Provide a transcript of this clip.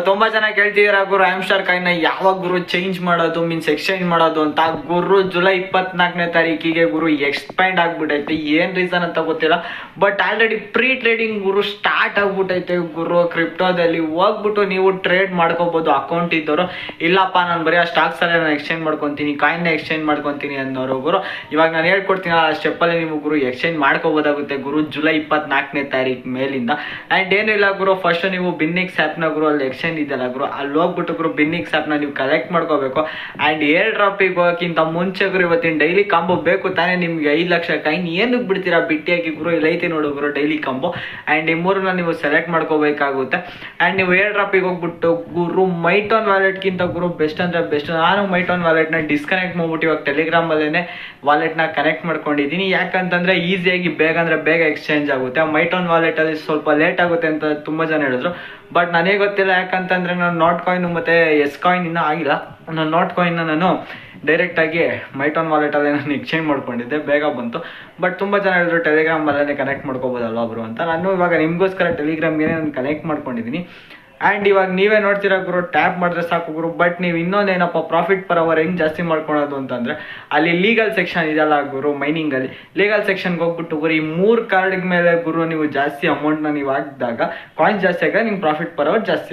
ತುಂಬಾ ಜನ ಕೇಳ್ತಿದಾರ ಗುರು ಆಮ್ಸ್ಟಾರ್ ಕಾಯಿನ್ ಯಾವಾಗ ಗುರು ಚೇಂಜ್ ಮಾಡೋದು ಮೀನ್ಸ್ ಎಕ್ಸ್ಚೇಂಜ್ ಮಾಡೋದು ಅಂತ. ಗುರು ಜುಲೈ 24ನೇ ತಾರೀಕಿಗೆ ಗುರು ಎಕ್ಸ್ಪೈಂಡ್ ಆಗ್ಬಿಟ್ಟೈತೆ. ಏನ್ ರೀಸನ್ ಅಂತ ಗೊತ್ತಿಲ್ಲ, ಬಟ್ ಆಲ್ರೆಡಿ ಪ್ರೀ ಟ್ರೇಡಿಂಗ್ ಗುರು ಸ್ಟಾರ್ಟ್ ಆಗ್ಬಿಟ್ಟೈತೆ ಗುರು. ಕ್ರಿಪ್ಟೋದಲ್ಲಿ ಹೋಗ್ಬಿಟ್ಟು ನೀವು ಟ್ರೇಡ್ ಮಾಡ್ಕೋಬಹುದು ಅಕೌಂಟ್ ಇದ್ದವರು. ಇಲ್ಲಪ್ಪ ನಾನು ಬರೀ ಆ ಸ್ಟಾಕ್ಸ್ ಅಲ್ಲೇ ನಾನು ಎಕ್ಸ್ಚೇಂಜ್ ಮಾಡ್ಕೊಂತೀನಿ, ಕಾಯಿನ್ ಎಕ್ಸ್ಚೇಂಜ್ ಮಾಡ್ಕೊಂತೀನಿ ಅನ್ನೋರು ಗುರು, ಇವಾಗ ನಾನು ಹೇಳ್ಕೊಡ್ತೀನಿ ಆ ಸ್ಟೆಪ್ ಅಲ್ಲಿ ನೀವು ಗುರು ಎಕ್ಸ್ಚೇಂಜ್ ಮಾಡ್ಕೋಬಹುದಾಗುತ್ತೆ ಗುರು ಜುಲೈ 24ನೇ ತಾರೀಕು ಮೇಲಿಂದ. ಅಂಡ್ ಏನಿಲ್ಲ ಗುರು, ಫಸ್ಟ್ ನೀವು ಬಿನ್ನಿಕ್ಸ್ ಆ್ಯಪ್ನ ಗುರು ಅಲ್ಲಿ ಎಕ್ಸ್ಚೇಂಜ್ ಇದೆಯಲ್ಲ ಗುರು, ಅಲ್ಲಿ ಹೋಗ್ಬಿಟ್ಟು ಗುರು ಬಿನ್ನಿಕ್ಸ್ ಆ್ಯಪ್ನ ನೀವು ಕಲೆಕ್ಟ್ ಮಾಡ್ಕೋಬೇಕು. ಆ್ಯಂಡ್ ಏರ್ ಡ್ರಾಪಿಗೆ ಹೋಗೋಕ್ಕಿಂತ ಮುಂಚೆ ಗುರು ಇವತ್ತಿನ ಡೈಲಿ ಕಾಂಬೋ ಬೇಕು ತಾನೇ ನಿಮ್ಗೆ. 5 ಲಕ್ಷ ಕಾಯಿನ್ ಏನಕ್ಕೆ ಬಿಡ್ತೀರಾ ಬಿಟ್ಟಿಯಾಗಿ ಗುರು, ಇಲ್ಲಿ ಐತೆ ನೋಡು ಗುರು ಡೈಲಿ ಕಾಂಬೋ. ಆ್ಯಂಡ್ ಈ ಮೂರನ್ನ ನೀವು ಸೆಲೆಕ್ಟ್ ಮಾಡ್ಕೋಬೇಕಾಗುತ್ತೆ. ಆ್ಯಂಡ್ ನೀವು ಏರ್ ಡ್ರಾಪಿಗೆ ಹೋಗ್ಬಿಟ್ಟು ಗುರು ಮೈಟೋನ್ ವ್ಯಾಲೆಟ್ಗಿಂತ ಗುರು ಬೆಸ್ಟ್ ಅಂದರೆ ಬೆಸ್ಟ್. ನಾನು ಮೈಟೋನ್ ವ್ಯಾಲೆಟ್ನ ಡಿಸ್ಕನೆಕ್ಟ್ ಮಾಡ್ಬಿಟ್ಟು ಇವಾಗ ಟೆಲಿಗ್ರಾಮಲ್ಲೇ ವಾಲೆಟ್ನ ಕನೆಕ್ಟ್ ಮಾಡ್ಕೊಂಡಿದ್ದೀನಿ. ಯಾಕಂತಂದರೆ ಈಸಿಯಾಗಿ ಬೇಗ ಅಂದರೆ ಬೇಗ ಎಕ್ಸ್ಚೇಂಜ್ ಆಗುತ್ತೆ. ಮೈಟೋನ್ ವಾಲೆಟಲ್ಲಿ ಸ್ವಲ್ಪ ಲೇಟ್ ಆಗುತ್ತೆ ಅಂತ ತುಂಬ ಜನ ಹೇಳಿದ್ರು, ಬಟ್ ನನಗೆ ಗೊತ್ತಿಲ್ಲ. ಯಾಕಂತಂದರೆ ನಾನು ನಾಟ್ ಕಾಯಿನ್ ಮತ್ತು ಎಸ್ ಕಾಯಿನ್ ಇನ್ನೂ ಆಗಿಲ್ಲ. ನಾನು ನಾಟ್ ಕಾಯಿನ್ನ ನಾನು ಡೈರೆಕ್ಟಾಗಿ ಮೈಟೋನ್ ವಾಲೆಟಲ್ಲೇ ನಾನು ಎಕ್ಸ್ಚೇಂಜ್ ಮಾಡ್ಕೊಂಡಿದ್ದೆ, ಬೇಗ ಬಂತು. ಬಟ್ ತುಂಬ ಜನ ಹೇಳಿದ್ರು ಟೆಲಿಗ್ರಾಮಲ್ಲೇ ಕನೆಕ್ಟ್ ಮಾಡ್ಕೋಬೋದಲ್ಲ ಒಬ್ರು ಅಂತ. ನಾನು ಇವಾಗ ನಿಮಗೋಸ್ಕರ ಟೆಲಿಗ್ರಾಮ್ಗೆ ನಾನು ಕನೆಕ್ಟ್ ಮಾಡ್ಕೊಂಡಿದ್ದೀನಿ. ಆ್ಯಂಡ್ ಇವಾಗ ನೀವೇ ನೋಡ್ತೀರಾ ಗುರು, ಟ್ಯಾಪ್ ಮಾಡಿದ್ರೆ ಸಾಕು ಗುರು. ಬಟ್ ನೀವು ಇನ್ನೊಂದೇನಪ್ಪ ಪ್ರಾಫಿಟ್ ಪರ್ ಅವರ್ ಹೆಂಗೆ ಜಾಸ್ತಿ ಮಾಡ್ಕೊಳೋದು ಅಂತಂದರೆ, ಅಲ್ಲಿ ಲೀಗಲ್ ಸೆಕ್ಷನ್ ಇದೆಯಲ್ಲ ಗುರು ಮೈನಿಂಗಲ್ಲಿ, ಲೀಗಲ್ ಸೆಕ್ಷನ್ಗೆ ಹೋಗ್ಬಿಟ್ಟು ಗುರು ಈ 3 ಕಾರ್ಡ್ ಮೇಲೆ ಗುರು ನೀವು ಜಾಸ್ತಿ ಅಮೌಂಟ್ನ ನೀವು ಹಾಕಿದಾಗ ಕಾಯಿನ್ ಜಾಸ್ತಿ ಆಗ ನಿಮ್ಗೆ ಪ್ರಾಫಿಟ್ ಪರ್ ಅವರ್ ಜಾಸ್ತಿ.